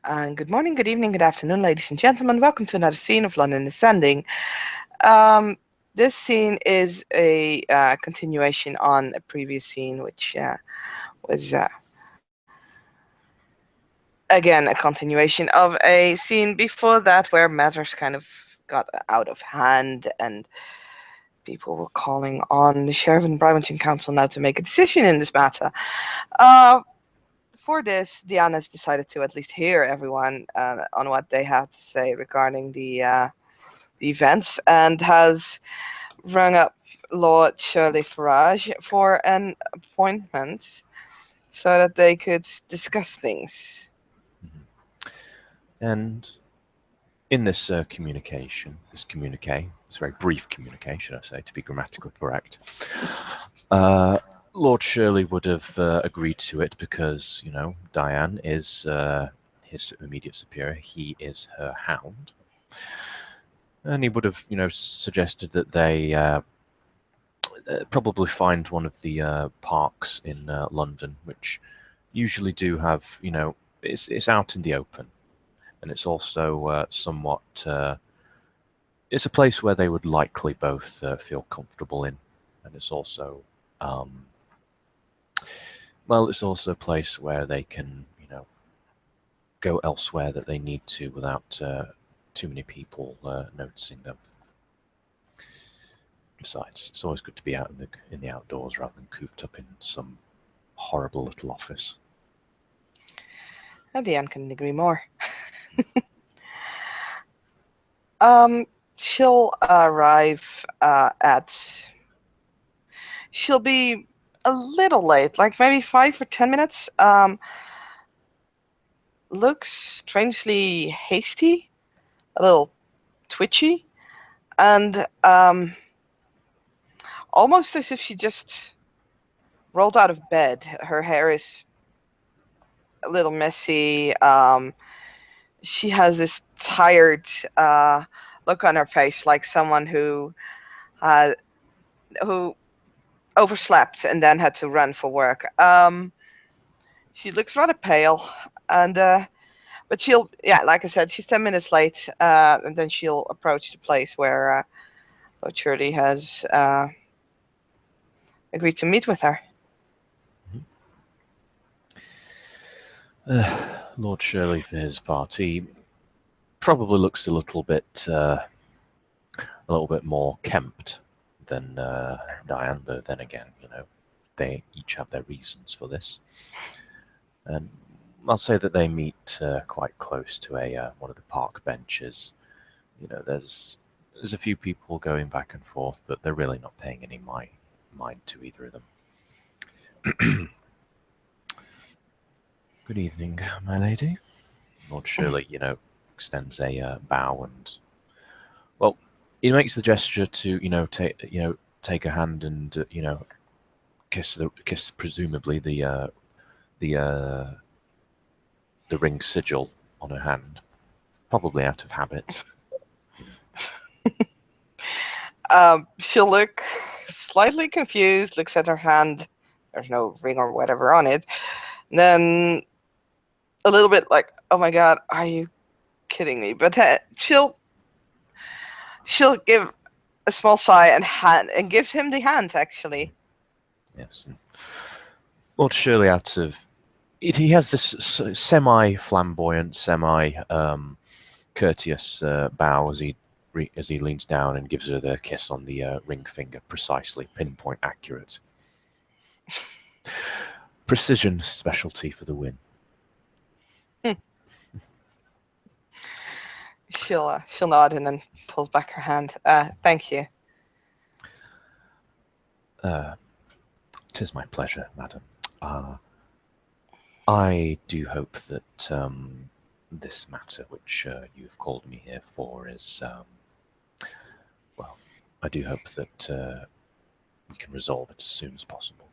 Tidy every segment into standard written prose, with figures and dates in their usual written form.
Good morning, good evening, good afternoon, ladies and gentlemen. Welcome to another scene of London Ascending. Um, this scene is a continuation on a previous scene, which was again a continuation of a scene before that where matters kind of got out of hand and people were calling on the Sheriff and Brymonton Council now to make a decision in this matter. Uh, for this, Diana's decided to at least hear everyone on what they have to say regarding the events and has rung up Lord Shirley Farage for an appointment so that they could discuss things. And in this communication, this communique, it's a very brief communication, I say, to be grammatically correct, Lord Shirley would have agreed to it because, you know, Diane is his immediate superior. He is her hound. And he would have, you know, suggested that they probably find one of the parks in London, which usually do have, you know, it's out in the open. And it's also somewhat, it's a place where they would likely both feel comfortable in. And it's also, well, it's also a place where they can, you know, go elsewhere that they need to without too many people noticing them. Besides, it's always good to be out in the outdoors rather than cooped up in some horrible little office. Diane couldn't agree more. um, she'll arrive at. She'll be a little late, like maybe 5 or 10 minutes. Looks strangely hasty, a little twitchy, and almost as if she just rolled out of bed. Her hair is a little messy. She has this tired look on her face, like someone who overslept and then had to run for work. She looks rather pale, and but she'll, yeah, like I said, she's 10 minutes late, and then she'll approach the place where Lord Shirley has agreed to meet with her. Lord Shirley, for his part, he probably looks a little bit more kempt than Diane, but then again, you know, they each have their reasons for this. And I'll say that they meet quite close to a one of the park benches. You know, there's a few people going back and forth, but they're really not paying any mind to either of them. Good evening, my lady. Lord Shirley, you know, extends a bow and, well, he makes the gesture to, you know, take a hand and, you know, kiss presumably the ring sigil on her hand, probably out of habit. She'll look slightly confused, looks at her hand. There's no ring or whatever on it. And then a little bit like, "Oh my God, are you kidding me?" But she'll give a small sigh and gives him the hand. Actually, Yes. And Lord Shirley, out of it, he has this semi-flamboyant, semi-courteous bow as he leans down and gives her the kiss on the ring finger, precisely, pinpoint accurate. Precision specialty for the win. she'll nod and then pulls back her hand. Thank you. 'Tis my pleasure, madam. I do hope that this matter which you've called me here for is, well, I do hope that we can resolve it as soon as possible.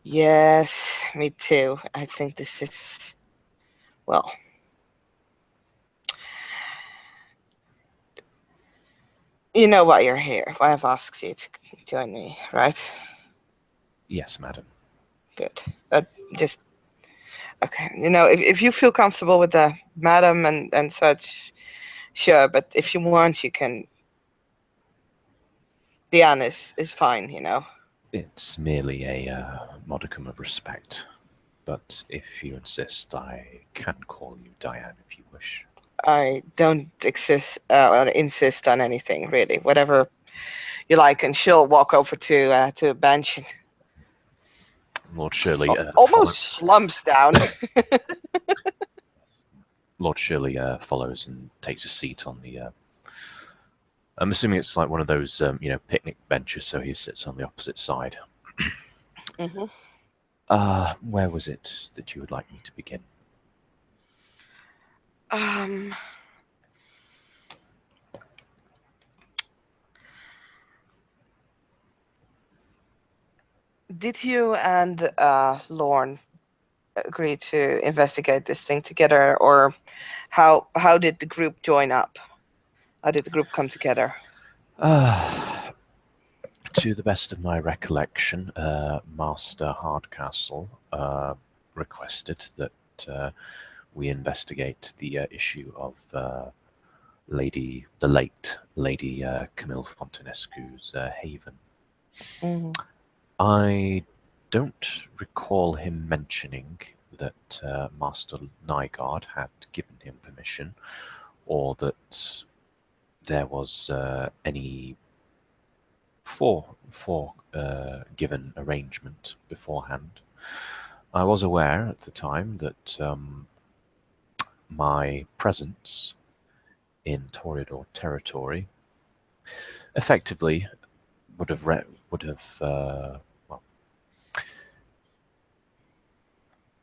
Yes, me too. I think this is, well, you know why you're here. Why I've asked you to join me, right? Yes, madam. Good. Just Okay, if you feel comfortable with the madam and such, sure. But if you want, you can. Diane is fine. It's merely a modicum of respect, but if you insist, I can call you Diane if you wish. I don't insist on anything really. Whatever you like, and she'll walk over to a bench and Lord Shirley almost slumps down. Lord Shirley follows and takes a seat on the. I'm assuming it's like one of those, picnic benches, so he sits on the opposite side. Hmm. Where was it that you would like me to begin? Um, did you and Lorne agree to investigate this thing together, or how did the group join up? How did the group come together? To the best of my recollection, Master Hardcastle requested that we investigate the issue of the late Lady Camille Fontanescu's haven. Hmm. I don't recall him mentioning that Master Nygaard had given him permission, or that there was any given arrangement beforehand. I was aware at the time that my presence in Toreador territory effectively would have well,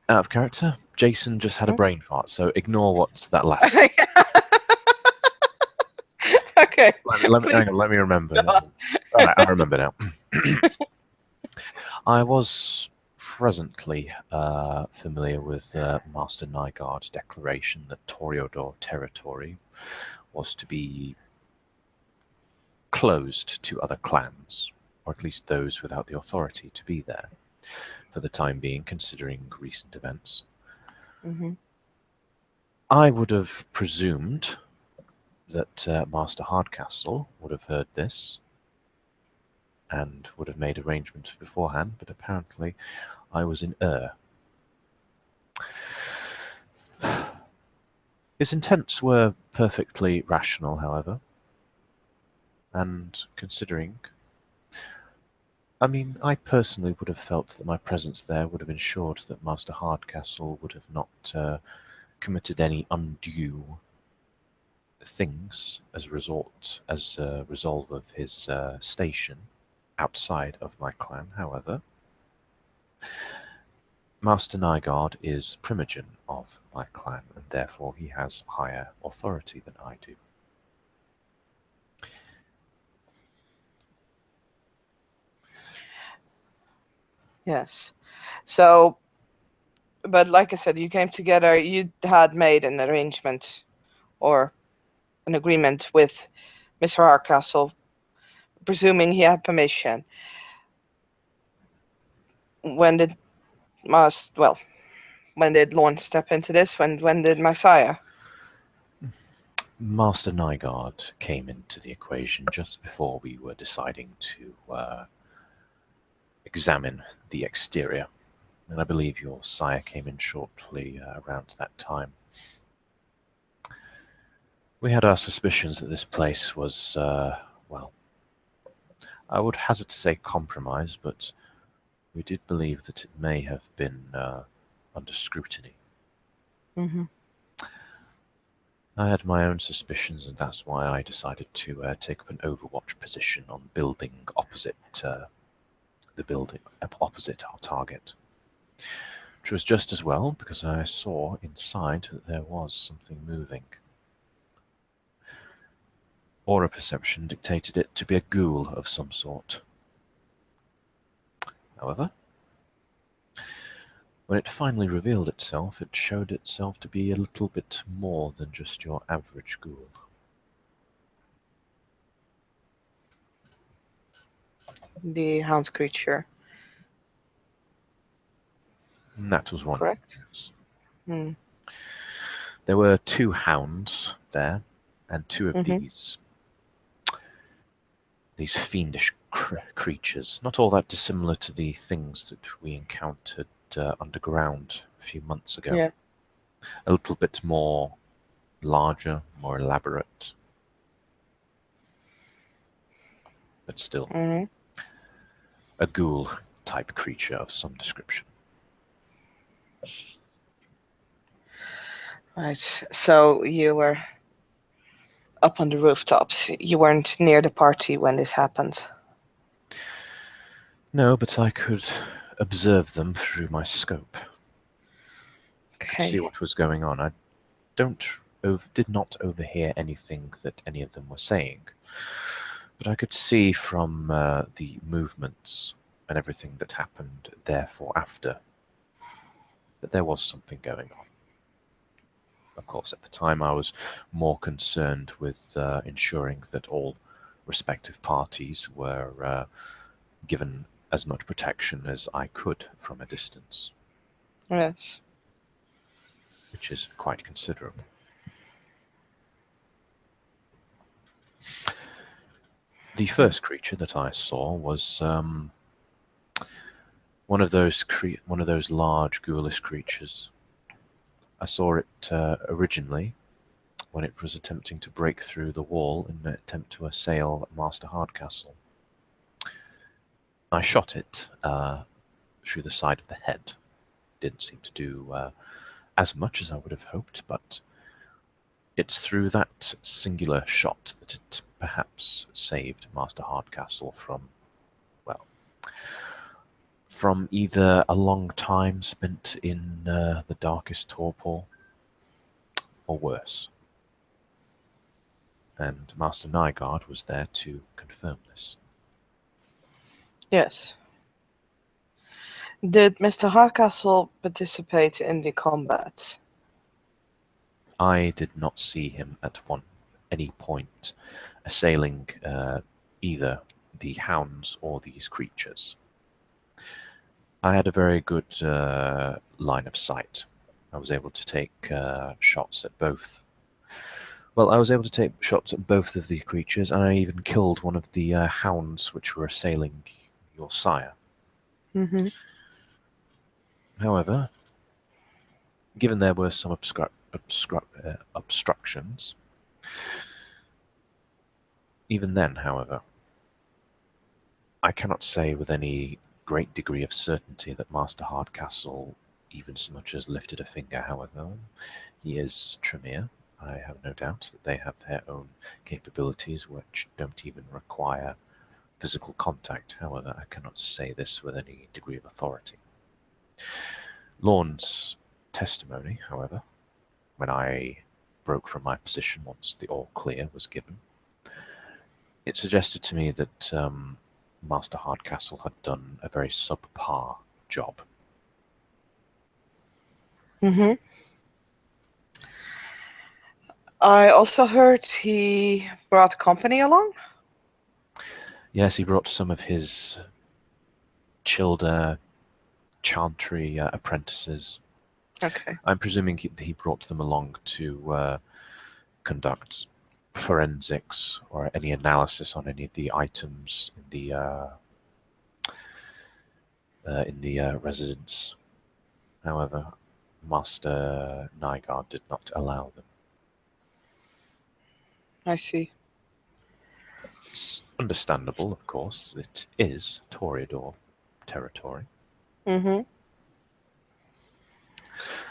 out of character. Jason just had a brain fart, so ignore what's that last. Okay. Hang on, let me remember. All right, I remember now. I was presently familiar with Master Nygaard's declaration that Toreador territory was to be closed to other clans, or at least those without the authority to be there, for the time being, considering recent events. Hmm. I would have presumed that Master Hardcastle would have heard this and would have made arrangements beforehand, but apparently I was in error. His intents were perfectly rational, however, and considering, I personally would have felt that my presence there would have ensured that Master Hardcastle would have not committed any undue things as a result of his station outside of my clan. However, Master Nygaard is primogen of my clan, and therefore he has higher authority than I do. Yes. So, but like I said, you came together. You had made an arrangement or an agreement with Mr. Hardcastle, presuming he had permission. When did when did Lorne step into this? When did Messiah? Master Nygaard came into the equation just before we were deciding to examine the exterior, and I believe your sire came in shortly around that time. We had our suspicions that this place was, I would hazard to say compromised, but we did believe that it may have been under scrutiny. Hmm. I had my own suspicions, and that's why I decided to take up an overwatch position on the building opposite our target. Which was just as well, because I saw inside that there was something moving. Aura perception dictated it to be a ghoul of some sort. However, when it finally revealed itself, it showed itself to be a little bit more than just your average ghoul. The hound creature. And that was one. Correct. Yes. Hmm. There were 2 hounds there, and 2 of Mhm. these fiendish creatures, not all that dissimilar to the things that we encountered underground a few months ago. Yeah. A little bit more larger, more elaborate, but still Mhm. a ghoul type creature of some description. Right. So you were up on the rooftops. You weren't near the party when this happened. No, but I could observe them through my scope. I could see Okay. what was going on. I did not overhear anything that any of them were saying, but I could see from the movements and everything that happened therefore after that there was something going on. Of course, at the time I was more concerned with ensuring that all respective parties were given as much protection as I could from a distance, Yes. which is quite considerable. The first creature that I saw was one of those large ghoulish creatures. I saw it originally when it was attempting to break through the wall in an attempt to assail Master Hardcastle. I shot it through the side of the head. Didn't seem to do as much as I would have hoped, but it's through that singular shot that it perhaps saved Master Hardcastle from, well, from either a long time spent in the darkest torpor, or worse. And Master Nygard was there to confirm this. Yes. Did Mr. Hardcastle participate in the combat? I did not see him at any point assailing either the hounds or these creatures. I had a very good line of sight. I was able to take shots at both. Well, I was able to take shots at both of the creatures, and I even killed one of the hounds which were assailing your sire. Mm-hmm. However, given there were some obstructions, even then, however, I cannot say with any great degree of certainty that Master Hardcastle even so much as lifted a finger. However, he is Tremere. I have no doubt that they have their own capabilities which don't even require physical contact. However, I cannot say this with any degree of authority. Lorne's testimony, however, when I broke from my position once the all clear was given, it suggested to me that Master Hardcastle had done a very subpar job. Mm-hmm. I also heard he brought company along. Yes, he brought some of his Childer Chantry apprentices. Okay. I'm presuming he brought them along to conduct forensics or any analysis on any of the items in the residence. However, Master Nygard did not allow them. I see. It's understandable, of course. It is Toreador territory. Mm-hmm.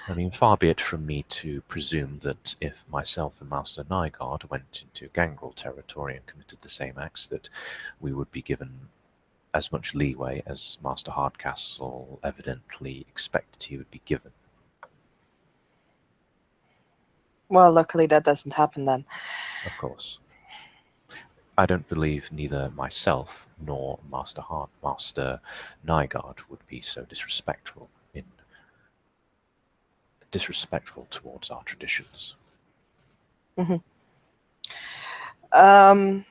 I mean, far be it from me to presume that if myself and Master Nygard went into Gangrel territory and committed the same acts, that we would be given as much leeway as Master Hardcastle evidently expected he would be given. Well, luckily that doesn't happen then. Of course. I don't believe neither myself nor Master Nygard would be so disrespectful towards our traditions. Mm-hmm. Um,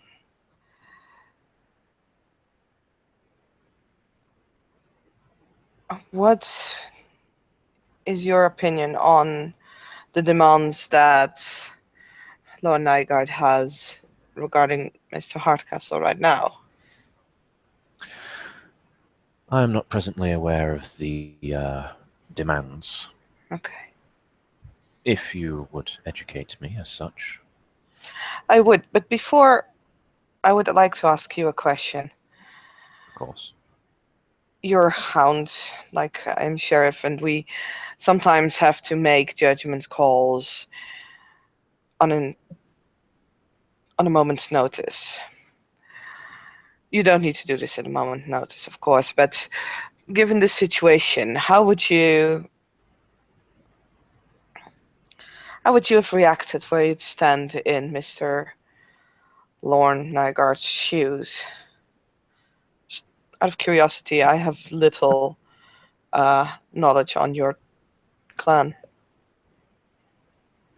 what is your opinion on the demands that Lord Nygaard has regarding Mr. Hardcastle right now? I am not presently aware of the demands. Okay. If you would educate me as such. I would, but before, I would like to ask you a question. Of course. You're a hound, like I'm sheriff, and we sometimes have to make judgment calls on a moment's notice. You don't need to do this at a moment's notice, of course, but given the situation, how would you have reacted were you to stand in Mr. Lorne Nygaard's shoes? Just out of curiosity, I have little knowledge on your clan.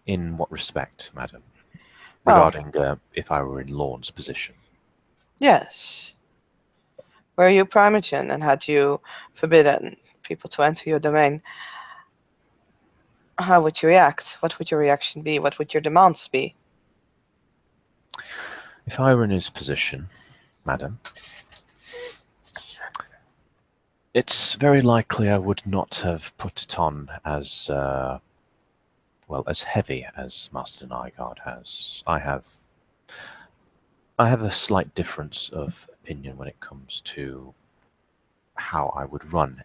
In what respect, madam? Well, Regarding if I were in Lorne's position. yes. Were you Primogen and had you forbidden people to enter your domain, how would you react? What would your reaction be? What would your demands be? If I were in his position, madam, it's very likely I would not have put it on as, well, as heavy as Master Nygaard has. I have a slight difference of opinion when it comes to how I would run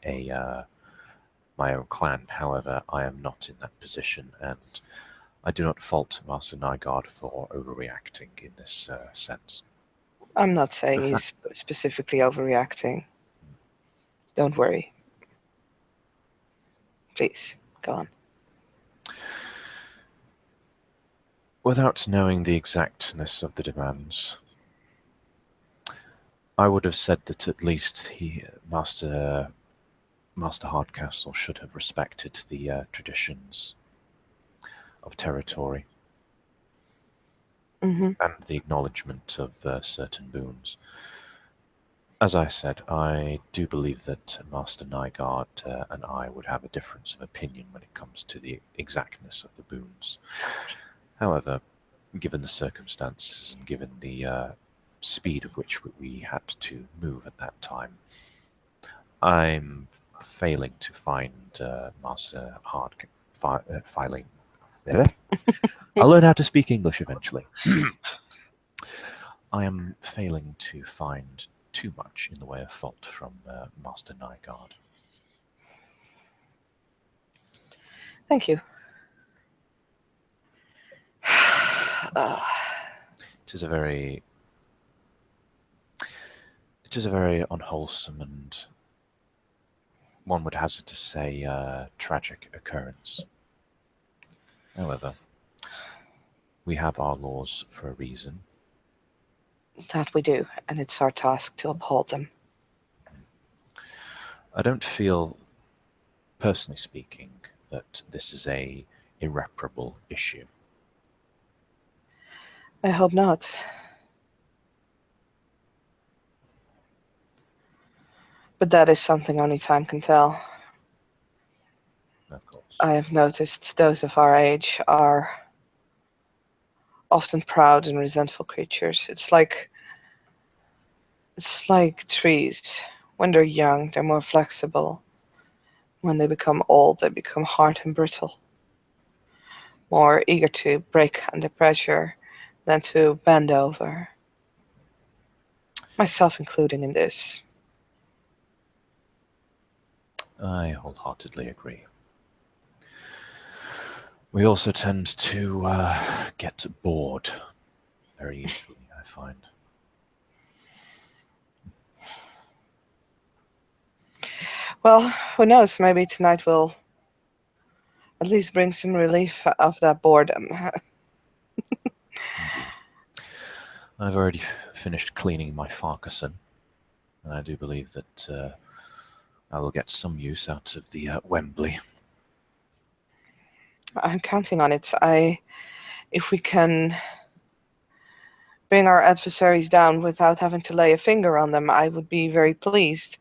my own clan. However, I am not in that position, and I do not fault Master Nygaard for overreacting in this sense. I'm not saying he's specifically overreacting. Don't worry. Please, go on. Without knowing the exactness of the demands, I would have said that at least Master Hardcastle should have respected the traditions of territory Mm-hmm. and the acknowledgement of certain boons. As I said, I do believe that Master Nygaard and I would have a difference of opinion when it comes to the exactness of the boons. However, given the circumstances and given the speed of which we had to move at that time, I'm failing to find Master filing. I'll learn how to speak English eventually. I am failing to find too much in the way of fault from Master Nygaard. Thank you. Uh, It is a very unwholesome and, one would hazard to say, tragic occurrence. However, we have our laws for a reason. that we do, and it's our task to uphold them. I don't feel, personally speaking, that this is a irreparable issue. I hope not. But that is something only time can tell. Of course. I have noticed those of our age are often proud and resentful creatures. It's like trees. When they're young, they're more flexible. When they become old, they become hard and brittle. More eager to break under pressure than to bend over. Myself including in this. I wholeheartedly agree. We also tend to get bored very easily, I find. Well, who knows? Maybe tonight will at least bring some relief of that boredom. Indeed. I've already finished cleaning my Farquharson, and I do believe that I will get some use out of the Wembley. I'm counting on it. If we can bring our adversaries down without having to lay a finger on them, I would be very pleased.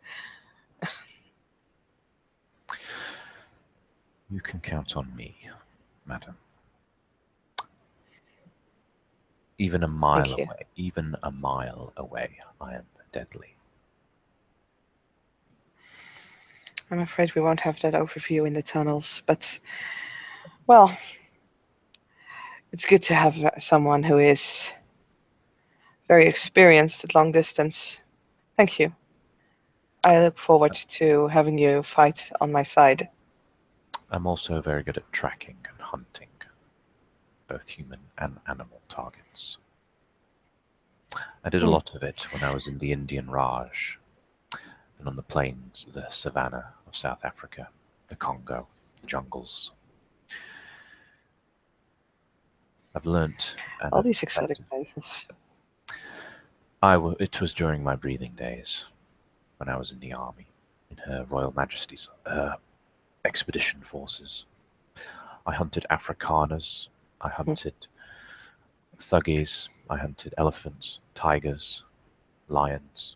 You can count on me, madam. Even a mile Thank you. away, I am deadly. I'm afraid we won't have that overview in the tunnels, but, well, it's good to have someone who is very experienced at long distance. Thank you. I look forward to having you fight on my side. I'm also very good at tracking and hunting, both human and animal targets. I did a lot of it when I was in the Indian Raj and on the plains, the savannah of South Africa, the Congo, the jungles. I've learnt and All have these exotic perfected. places. It was during my breathing days when I was in the army, in Her Royal Majesty's expedition forces. I hunted Afrikaners, I hunted thuggies, I hunted elephants, tigers, lions.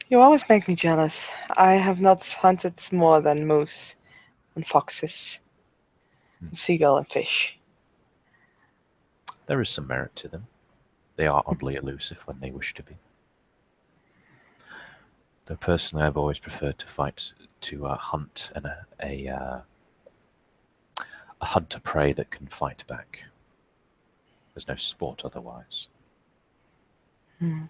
You always make me jealous. I have not hunted more than moose and foxes, and seagull and fish. There is some merit to them. They are oddly elusive when they wish to be. Though personally, I've always preferred to hunt a hunter prey that can fight back. There's no sport otherwise. Hmm.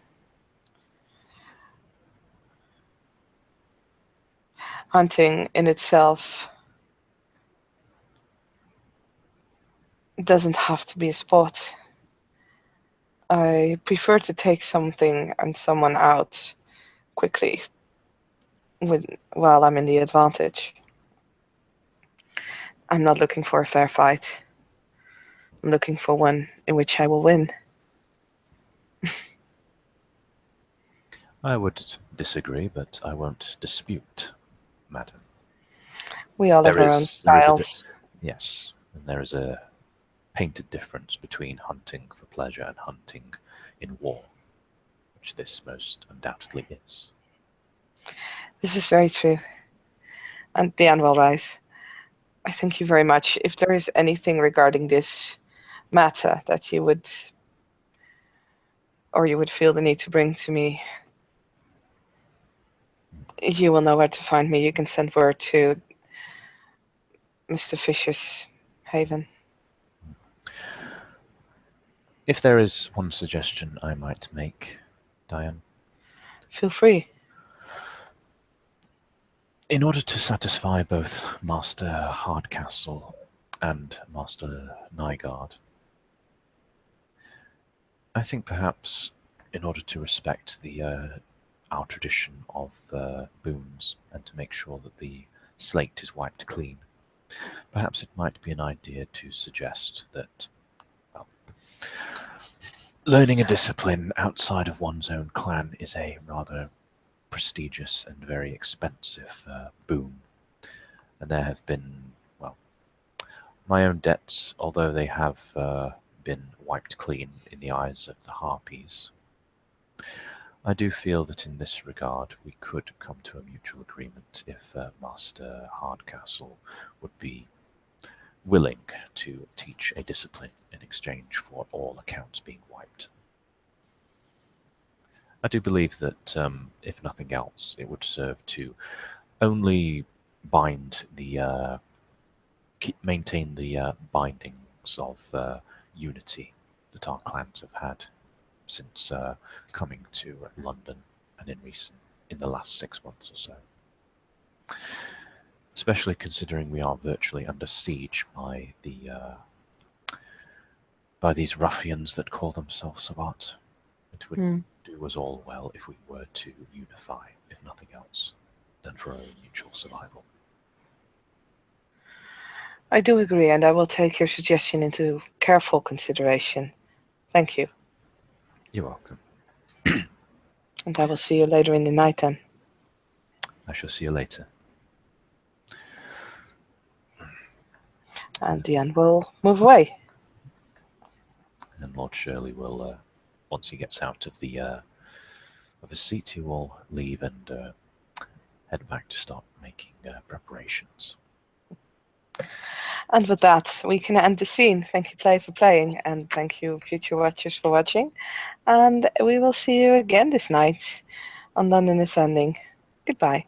Hunting in itself doesn't have to be a sport. I prefer to take something and someone out quickly while I'm in the advantage. I'm not looking for a fair fight. I'm looking for one in which I will win. I would disagree, but I won't dispute, madam. We all have There our own is there is a styles. yes, and there is a painted difference between hunting for pleasure and hunting in war, which this most undoubtedly is. This is very true. And the end will rise. I thank you very much. If there is anything regarding this matter that you would feel the need to bring to me, you will know where to find me. You can send word to Mr. Fisher's Haven. If there is one suggestion I might make, Diane, Feel free. in order to satisfy both Master Hardcastle and Master Nygaard, I think perhaps in order to respect our tradition of boons and to make sure that the slate is wiped clean, perhaps it might be an idea to suggest that, well, learning a discipline outside of one's own clan is a rather prestigious and very expensive boon. And there have been, well, my own debts, although they have been wiped clean in the eyes of the Harpies, I do feel that in this regard we could come to a mutual agreement if Master Hardcastle would be willing to teach a discipline in exchange for all accounts being wiped. I do believe that, if nothing else, it would serve to only bind maintain the bindings of unity that our clans have had since coming to London and in the last 6 months or so. Especially considering we are virtually under siege by these ruffians that call themselves Sabbat. It would do us all well if we were to unify, if nothing else, than for our own mutual survival. I do agree, and I will take your suggestion into careful consideration. Thank you. You're welcome. And I will see you later in the night then. I shall see you later. And Diane will move away. And Lord Shirley will, once he gets out of his seat, he will leave and head back to start making preparations. And with that, we can end the scene. Thank you, Play, for playing, and thank you, future watchers, for watching. And we will see you again this night on London Ascending. Goodbye.